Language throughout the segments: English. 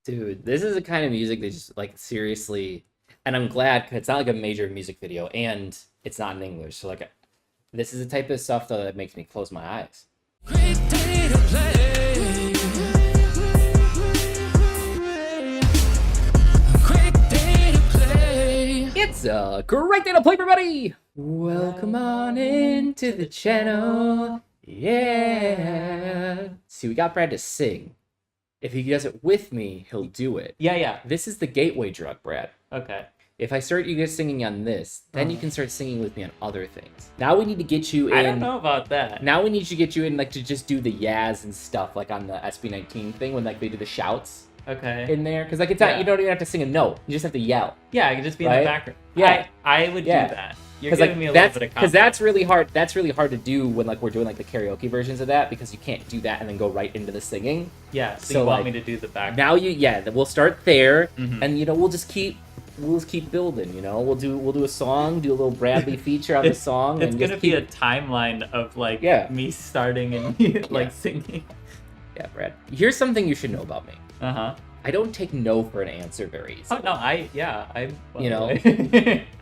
Dude, this is the kind of music that just like seriously, and I'm glad because it's not like a major music video and it's not in English. So like, this is the type of stuff that makes me close my eyes. Great day to play. Great day to play. It's a great day to play, everybody. Welcome on into the channel. Yeah. See, we got Brad to sing. If he does it with me, he'll do it. Yeah. This is the gateway drug, Brad. Okay. If I start you guys singing on this, then you can start singing with me on other things. Now we need to get you in. I don't know about that. Now we need to get you in, like, to just do the yas and stuff, like on the SB19 thing when like they do the shouts. Okay. In there, because like it's not, you don't even have to sing a note. You just have to yell. Yeah, I can just be in the background. Yeah, I would do that. You're giving like, me a little bit of confidence. Because that's really hard. That's really hard to do when like we're doing like the karaoke versions of that, because you can't do that and then go right into the singing. Yeah. So you want me to do the background? Now we'll start there, and we'll just keep building. We'll do a song, do a little Bradley feature on the song. It's gonna be a timeline of like me starting and like singing. Yeah, Brad. Here's something you should know about me. I don't take no for an answer very easily. Oh no, I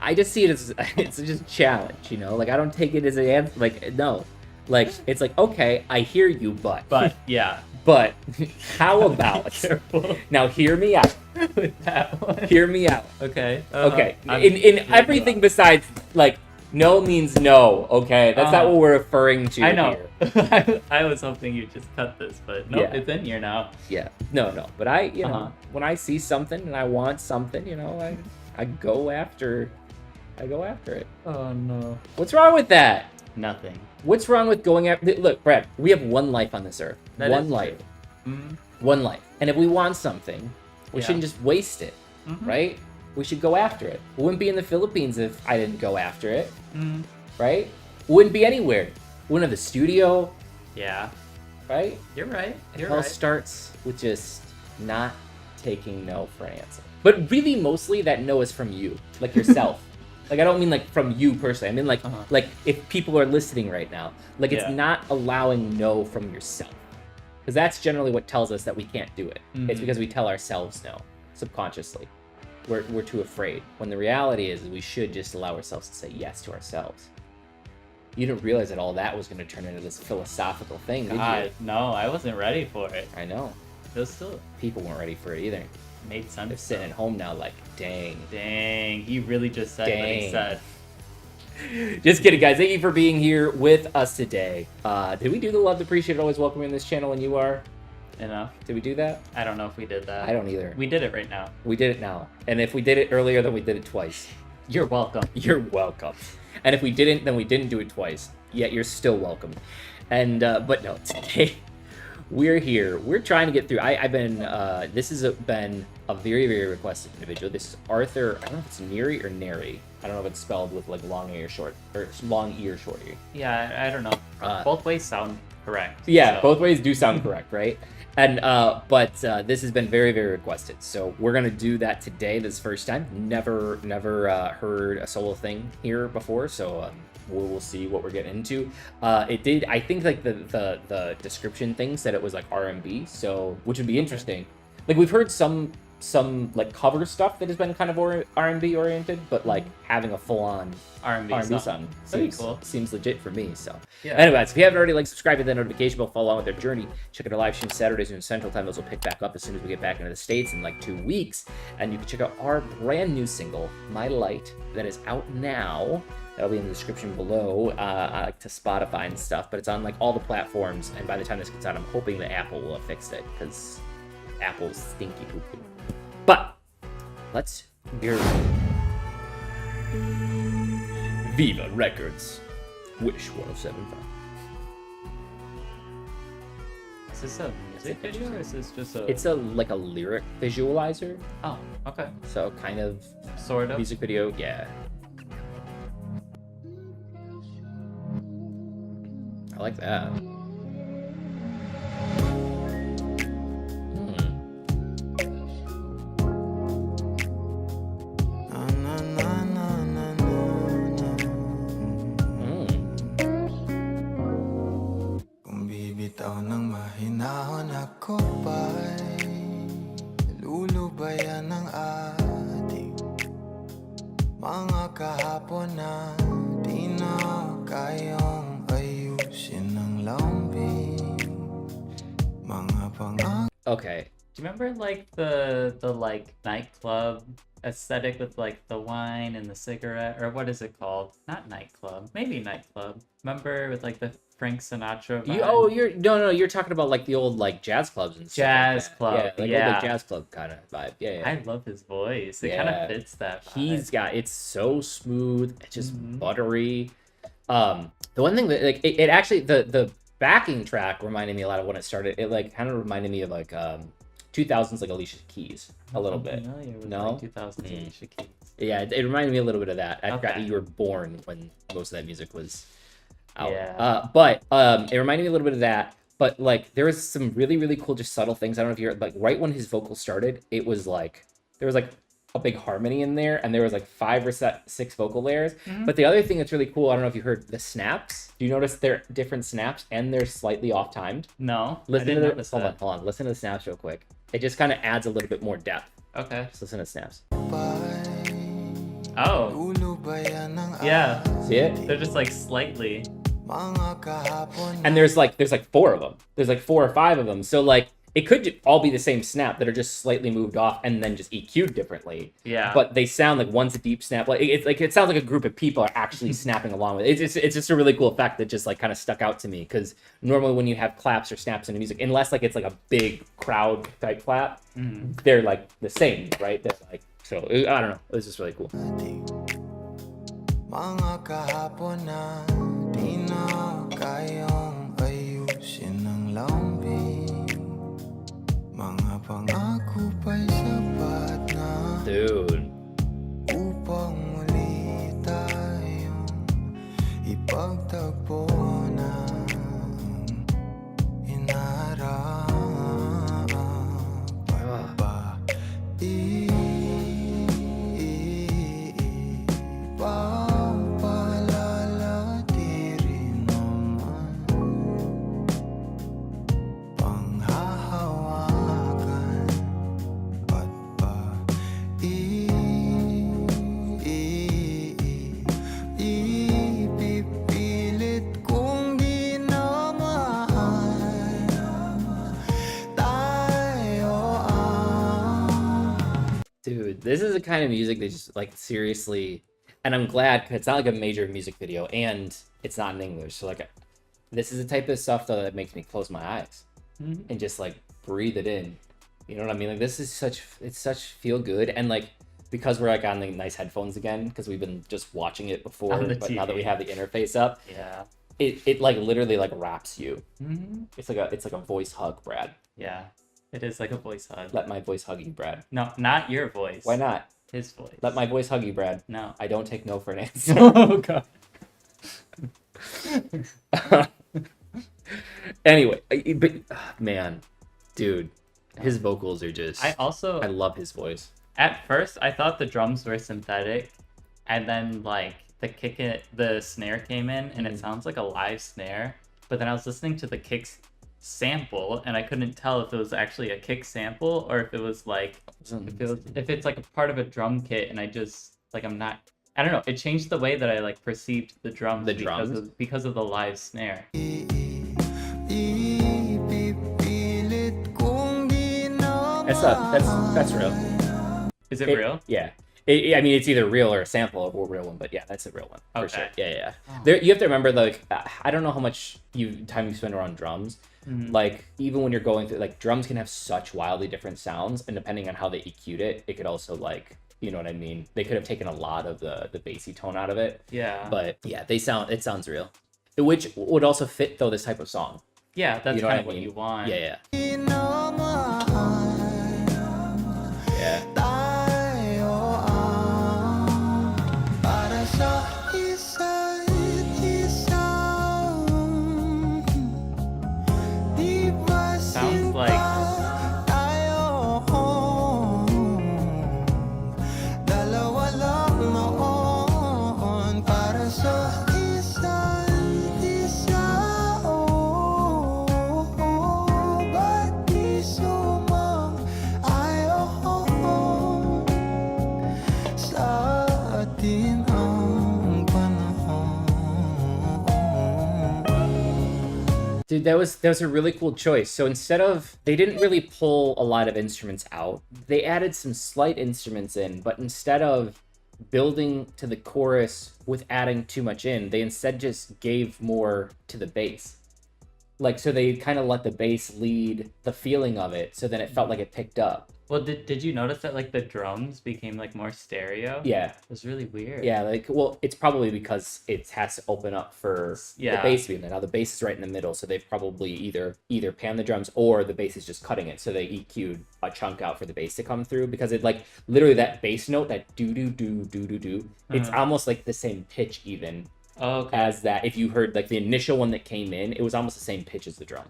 I just see it as it's just a challenge, Like I don't take it as an answer. Like no, like it's like okay, I hear you, but yeah, but how about now? Hear me out. With that one. Hear me out. Okay. Okay. In everything besides like no means no. Okay, that's not what we're referring to. I know. Here. I was hoping you'd just cut this, but no, it's in here now. Yeah. No. But I, when I see something and I want something, I go after it. Oh no. What's wrong with that? Nothing. What's wrong with going after? Look, Brad, we have one life on this earth. One life. One life. And if we want something, we shouldn't just waste it, right? We should go after it. We wouldn't be in the Philippines if I didn't go after it, right? We wouldn't be anywhere. We wouldn't have the studio. Yeah. Right? You're right. It all starts with just not taking no for an answer. But really, mostly that no is from you, like yourself. Like I don't mean like from you personally. I mean like if people are listening right now, like it's not allowing no from yourself, because that's generally what tells us that we can't do it. It's because we tell ourselves no subconsciously. We're too afraid. When the reality is we should just allow ourselves to say yes to ourselves. You didn't realize that all that was going to turn into this philosophical thing, did you? No, I wasn't ready for it. I know. People weren't ready for it either. Made sense. They're sitting at home now like, dang. He really just said what he said. Just kidding, guys. Thank you for being here with us today. Did we do the love, appreciate, always welcome in this channel, and you are? Enough. Did we do that? I don't know if we did that. I don't either. We did it right now. We did it now. And if we did it earlier, then we did it twice. You're welcome. You're welcome. And if we didn't, then we didn't do it twice. Yet you're still welcome. And but no, today we're here. We're trying to get through. I've been this has been a very, very requested individual. This is Arthur. I don't know if it's Nery or Nery. I don't know if it's spelled with like long ear short or long ear short ear. Yeah, I don't know. Both ways sound correct. Yeah, both ways do sound correct, right? And but this has been very, very requested, so we're gonna do that today. This first time. Never heard a solo thing here before, so we'll see what we're getting into. It did. I think like the description thing said it was like R&B, so which would be interesting. Like we've heard some like cover stuff that has been kind of R&B oriented, but like having a full on R&B song seems legit for me. So anyways, if you haven't already, like, subscribe to the notification bell, follow along with their journey. Check out our live stream Saturdays noon Central Time. Those will pick back up as soon as we get back into the States in like 2 weeks. And you can check out our brand new single, My Light, that is out now. That'll be in the description below, to Spotify and stuff, but it's on like all the platforms. And by the time this gets out, I'm hoping that Apple will have fixed it, because Apple's stinky poo-poo. But let's hear Viva Records, Wish 1075. Is this a music video or is this just a... It's like a lyric visualizer. Oh, okay. So kind of... Sort of? Music video, yeah. I like that. kahapon na di na kayang ayusin ng lambing. Mga Okay. Do you remember like the like nightclub aesthetic with like the wine and the cigarette, or what is it called? Not nightclub, maybe nightclub. Remember with like the Frank Sinatra vibe? You're talking about like the old like jazz clubs and stuff. Jazz like club, old like, jazz club kind of vibe. Yeah, I love his voice. It kind of fits that vibe. It's so smooth, it's just buttery. The one thing that like it actually the backing track reminded me a lot of when it started. It like kind of reminded me of like 2000s like Alicia Keys a little bit. No, like 2000s Alicia Keys. Yeah, it reminded me a little bit of that. I forgot that Okay. you were born when most of that music was out. Yeah. But it reminded me a little bit of that. But like there was some really really cool just subtle things. I don't know if you're like right when his vocals started, it was like there was like a big harmony in there, and there was like 5 or 6 vocal layers. But the other thing that's really cool, I don't know if you heard the snaps. Do you notice they're different snaps and they're slightly off timed? No, Listen I didn't to notice hold that. on. Listen to the snaps real quick. It just kind of adds a little bit more depth. Okay. Just listen to the snaps. Oh. Yeah. See it? They're just like slightly. And there's like 4 of them. There's like 4 or 5 of them. So like it could all be the same snap that are just slightly moved off and then just EQ'd differently. Yeah. But they sound like one's a deep snap. Like it sounds like a group of people are actually snapping along with it. It's just a really cool effect that just like kind of stuck out to me, because normally when you have claps or snaps in the music, unless like it's like a big crowd type clap, they're like the same, right? They're like, so I don't know. It was just really cool. Mga kahapon na di na kayang ayusin ng lambing. Mga pangako pa'y sapat na Dude. upang muli tayong ipagtagpo ng hinaharap. Ba ipapalala di rin naman panghahawakan at ba ipipilit kong di na mahal tayo Dude, this is the kind of music that just like seriously, and I'm glad because it's not like a major music video and it's not in English. So like, this is the type of stuff though that makes me close my eyes and just like breathe it in. You know what I mean? Like this is such feel good, and like because we're like on the nice headphones again because we've been just watching it before, On the but now that TV. we have the interface up, Yeah. it like literally like wraps you. Mm-hmm. It's like a voice hug, Brad. Yeah. It is like a voice hug. Let my voice hug you, Brad. No, not your voice. Why not? His voice. Let my voice hug you, Brad. No. I don't take no for an answer. Oh god. Anyway, but man, dude, his vocals are just. I love his voice. At first I thought the drums were synthetic, and then like the snare came in and it sounds like a live snare, but then I was listening to the kicks sample and I couldn't tell if it was actually a kick sample or if it was like if it's like a part of a drum kit, and I just like I don't know, it changed the way that I like perceived the drums because of the live snare. That's real. Is it real? Yeah. I mean, it's either real or a sample or a real one, but yeah, that's a real one for Okay. sure. Yeah. There, you have to remember, like, I don't know how much time you spend around drums. Like, even when you're going through, like, drums can have such wildly different sounds, and depending on how they EQ'd it, it could also like, you know what I mean? They could have taken a lot of the bassy tone out of it. Yeah. But yeah, it sounds real, which would also fit though this type of song. Yeah, that's You know kind of what I what mean? you want. Yeah. Para sa isa't isa, di ba Sounds like tayo dalawa lang noon para sa isa't isa, ba't di sumang-ayon? Dude, that was a really cool choice. So instead of they didn't really pull a lot of instruments out, they added some slight instruments in, but instead of building to the chorus with adding too much in, they instead just gave more to the bass. Like, so they kind of let the bass lead the feeling of it, so then it felt like it picked up. Well, did you notice that like the drums became like more stereo? Yeah. It was really weird. Yeah, like, well, it's probably because it has to open up for the bass beat. Now the bass is right in the middle, so they've probably either panned the drums or the bass is just cutting it, so they EQ'd a chunk out for the bass to come through, because it, like, literally that bass note, that do-do-do-do-do-do, it's almost like the same pitch even as that. If you heard like the initial one that came in, it was almost the same pitch as the drum.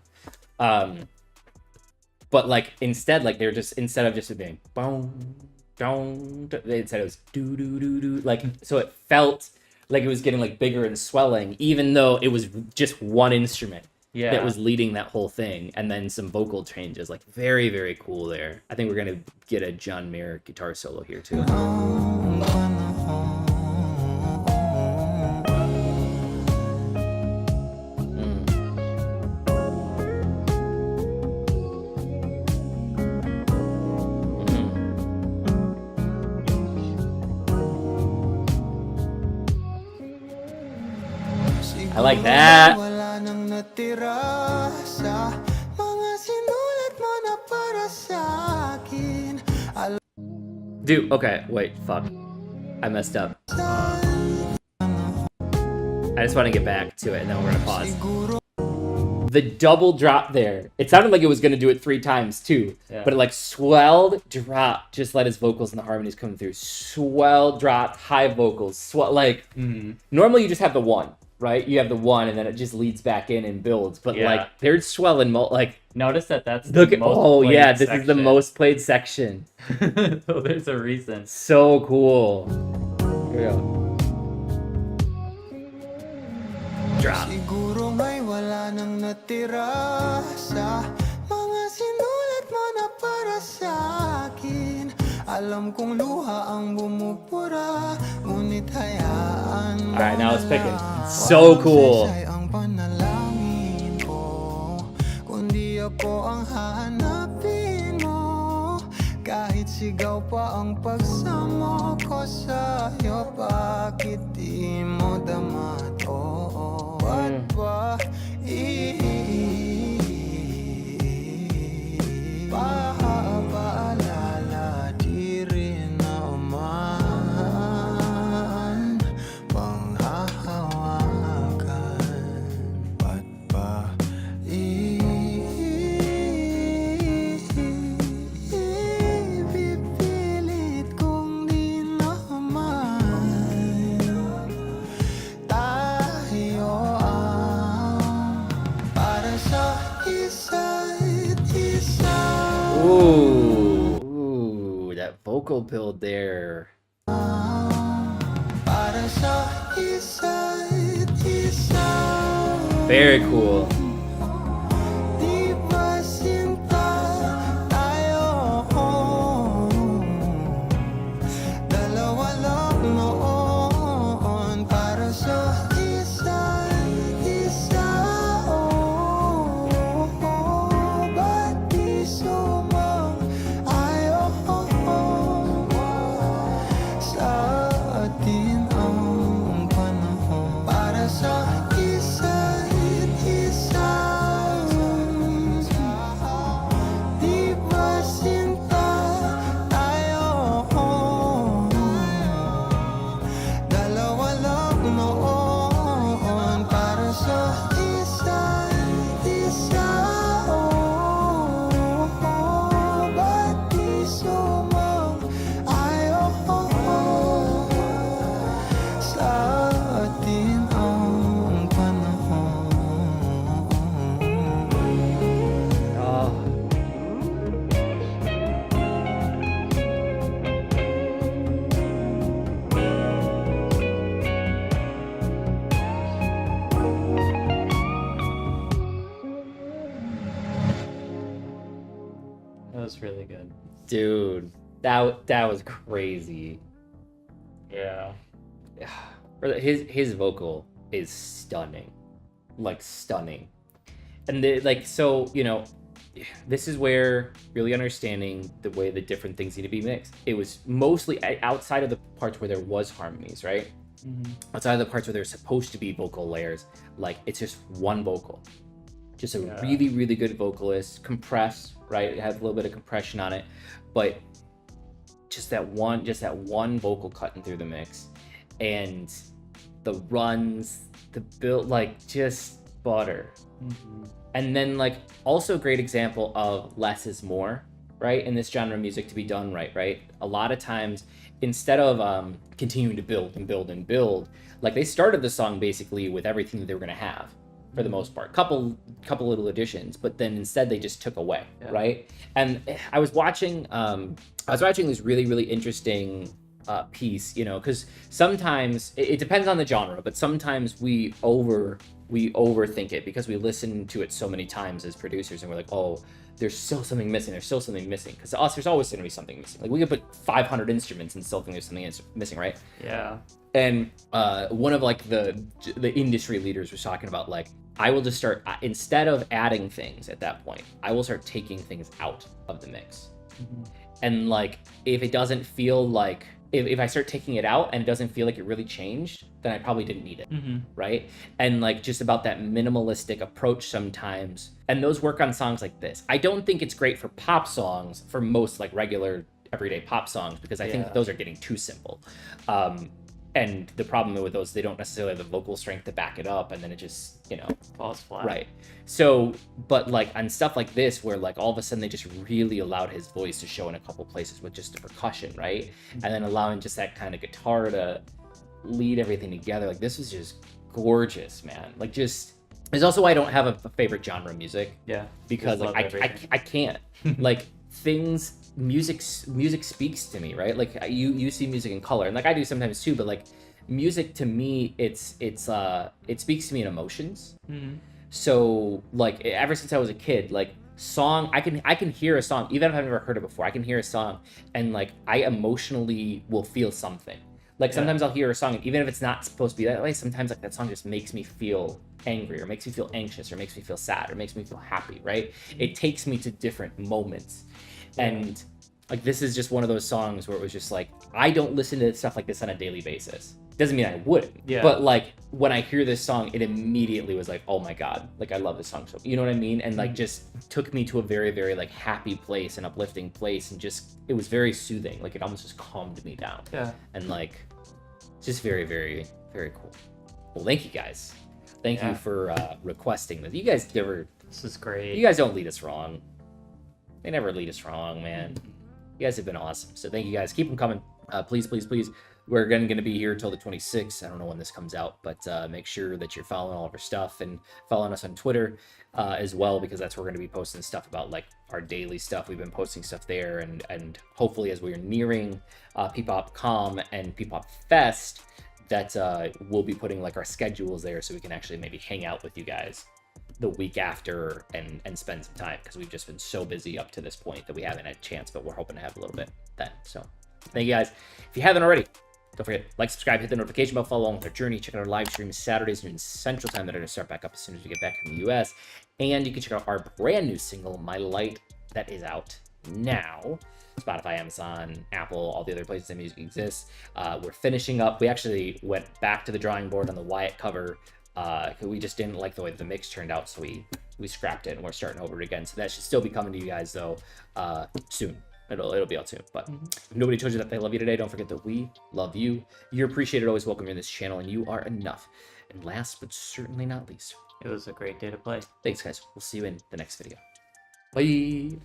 But like instead, like they're just, instead of just being boom, boom, they said it was do do do do, like, so it felt like it was getting like bigger and swelling, even though it was just one instrument that was leading that whole thing, and then some vocal changes. Like, very, very cool there. I think we're gonna get a John Mayer guitar solo here too. I like that. Wala nang natira sa mga sinulat mo na para sa akin. Dude, okay, wait, fuck. I messed up. I just want to get back to it, and then we're gonna pause. The double drop there, it sounded like it was gonna do it 3 times too, but it like swelled, dropped, just let his vocals and the harmonies come through. Swelled, dropped, high vocals, like, normally you just have the one, right? You have the one, and then it just leads back in and builds. But like, they're swelling, like, notice that's look the at, most played this section. is the most played section. So there's a reason. So cool. Here we go. Drop. Siguro may wala nang natira sa mga sinulat mo na para sa akin. Alam kong luha ang bumupura, ngunit hayaan mo. Alright, now it's picking. So cool. Ang panalangin ko, kundi ako ang hahanapin mo. Kahit sigaw pa ang pagsamo ko sa'yo, bakit di mo dama to? Ba't ba paalala di rin naman panghahawakan? Ba't ba ipipilit kong di naman tayo ang para sa isa't isa? Ooh, that vocal build there. Para sa isa't isa. Very cool. Di ba sinta tayo? Dalawa lang noon para sa isa't isa. Ba't di sumang-ayon sa atin ang panahon para sa isa't isa? Di ba sinta tayo? Dalawa lang noon para sa isa't isa. Ba't di sumang-ayon sa atin ang panahon? Oh. That was really good. Dude, that was crazy. Yeah. His vocal is stunning, like stunning. And so, this is where really understanding the way the different things need to be mixed. It was mostly outside of the parts where there was harmonies, right? Outside of the parts where there's supposed to be vocal layers, like it's just one vocal, just a really, really good vocalist, compressed, right? It has a little bit of compression on it, but just that one vocal cutting through the mix, and the runs, the build, like just butter. And then also a great example of less is more, right? In this genre of music to be done right? A lot of times, instead of continuing to build and build and build, like they started the song basically with everything that they were gonna have for the most part. Couple little additions, but then instead they just took away, right? And I was watching this really, really interesting piece, because sometimes it depends on the genre, but sometimes we overthink it because we listen to it so many times as producers, and we're like, oh, there's still something missing. Because to us, there's always going to be something missing. Like we could put 500 instruments and still think there's something missing, right? Yeah. And one of the industry leaders was talking about I will just start, instead of adding things at that point, I will start taking things out of the mix. And if it doesn't feel like, if I start taking it out and it doesn't feel like it really changed, then I probably didn't need it, right? And just about that minimalistic approach sometimes. And those work on songs like this. I don't think it's great for pop songs, for most regular everyday pop songs, because I think those are getting too simple. And the problem with those, they don't necessarily have the vocal strength to back it up, and then it just, falls flat. Right. So, but on stuff like this, where all of a sudden they just really allowed his voice to show in a couple places with just the percussion, right? And then allowing just that kind of guitar to lead everything together. This is just gorgeous, man. It's also why I don't have a favorite genre of music. Yeah. Because I can't. Music speaks to me, right? You see music in color, and I do sometimes too, but music to me, it speaks to me in emotions. So ever since I was a kid, song, I can hear a song even if I've never heard it before. I can hear a song and I emotionally will feel something. Sometimes I'll hear a song, and even if it's not supposed to be that way, sometimes that song just makes me feel angry, or makes me feel anxious, or makes me feel sad, or makes me feel happy, right? It takes me to different moments. And this is just one of those songs where it was just I don't listen to stuff like this on a daily basis. Doesn't mean I wouldn't. Yeah. But when I hear this song, it immediately was oh my God, I love this song so. You know what I mean? And just took me to a very, very happy place, and uplifting place, and just it was very soothing. It almost just calmed me down. Yeah. And just very, very, very cool. Well, thank you guys. Thank you for requesting this. You guys never. This is great. You guys don't lead us wrong. They never lead us wrong, man. You guys have been awesome. So thank you guys. Keep them coming. Please, please, please. We're going to be here until the 26th. I don't know when this comes out, but make sure that you're following all of our stuff, and following us on Twitter as well, because that's where we're going to be posting stuff about our daily stuff. We've been posting stuff there, and hopefully as we're nearing PPOP.com and PPOP Fest, that we'll be putting our schedules there, so we can actually maybe hang out with you guys the week after and spend some time, because we've just been so busy up to this point that we haven't had a chance, but we're hoping to have a little bit then. So thank you guys. If you haven't already, don't forget, subscribe, hit the notification bell, follow along with our journey. Check out our live streams Saturdays noon Central Time that are going to start back up as soon as we get back from the US. And you can check out our brand new single, My Light, that is out now. Spotify, Amazon, Apple, all the other places that music exists. We're finishing up. We actually went back to the drawing board on the Wyatt cover. We just didn't like the way the mix turned out, so we scrapped it, and we're starting over again. So that should still be coming to you guys though soon. It'll be out soon. But if nobody told you that they love you today, don't forget that we love you. You're appreciated, always welcome in this channel, and you are enough. And last but certainly not least, it was a great day to play. Thanks, guys. We'll see you in the next video. Bye.